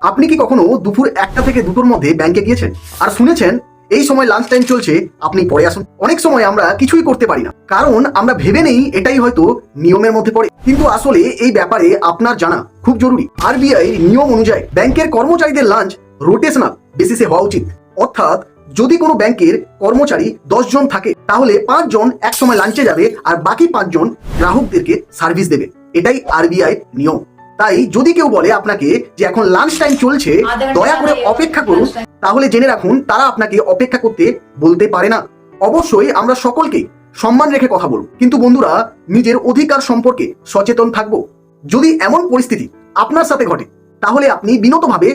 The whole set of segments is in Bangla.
আপনি কি কখনো দুপুর 1টা থেকে 2টোর মধ্যে ব্যাংকে গিয়েছেন আর শুনেছেন এই সময় লাঞ্চ টাইম চলছে, আপনি পরে আসুন? অনেক সময় আমরা কিছুই করতে পারি না, কারণ আমরা ভেবে নেই এটাই হয়তো নিয়মের মধ্যে পড়ে। কিন্তু আসলে এই ব্যাপারে আপনার জানা খুব জরুরি। আরবিআই নিয়ম অনুযায়ী ব্যাংকের কর্মচারীদের লাঞ্চ রোটেশনাল বেসিসে হওয়া উচিত। অর্থাৎ যদি কোনো ব্যাংকের কর্মচারী 10 জন থাকে, তাহলে 5 জন এক সময় লাঞ্চে যাবে আর বাকি 5 জন গ্রাহকদেরকে সার্ভিস দেবে। এটাই আরবিআই নিয়ম। তাই যদি কেউ বলে আপনাকে যে এখন লাঞ্চ টাইম চলছে, দয়া করে অপেক্ষা করুন, তাহলে জেনে রাখুন তারা আপনাকে অপেক্ষা করতে বলতে পারে না। অবশ্যই আমরা সকলকে সম্মান রেখে কথা বলব, কিন্তু বন্ধুরা নিজের অধিকার সম্পর্কে সচেতন থাকবো। যদি এমন পরিস্থিতি আপনার সাথে ঘটে, তাহলে আপনি বিনতভাবে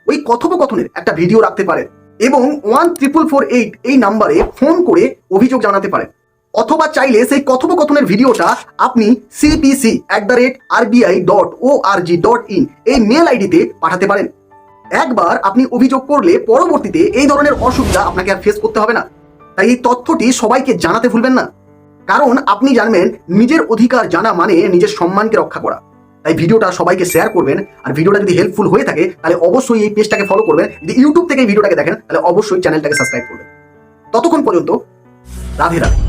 ওই কথোপকথনের একটা ভিডিও রাখতে পারেন এবং 14448 এই নাম্বারে ফোন করে অভিযোগ জানাতে পারেন। অথবা চাইলে সেই কথোপকথনের ভিডিওটা আপনি cpc@rbi.org.in এই মেল আইডিতে পাঠাতে পারেন। একবার আপনি অভিযোগ করলে পরবর্তীতে এই ধরনের অসুবিধা আপনাকে আর ফেস করতে হবে না। তাই এই তথ্যটি সবাইকে জানাতে ভুলবেন না, কারণ আপনি জানবেন নিজের অধিকার জানা মানে নিজের সম্মানকে রক্ষা করা। তাই ভিডিওটা সবাইকে শেয়ার করবেন, আর ভিডিওটা যদি হেল্পফুল হয়ে থাকে তাহলে অবশ্যই এই পেজটাকে ফলো করবেন। যদি ইউটিউব থেকে এই ভিডিওটাকে দেখেন তাহলে অবশ্যই চ্যানেলটাকে সাবস্ক্রাইব করবেন। ততক্ষণ পর্যন্ত রাধে রাধে।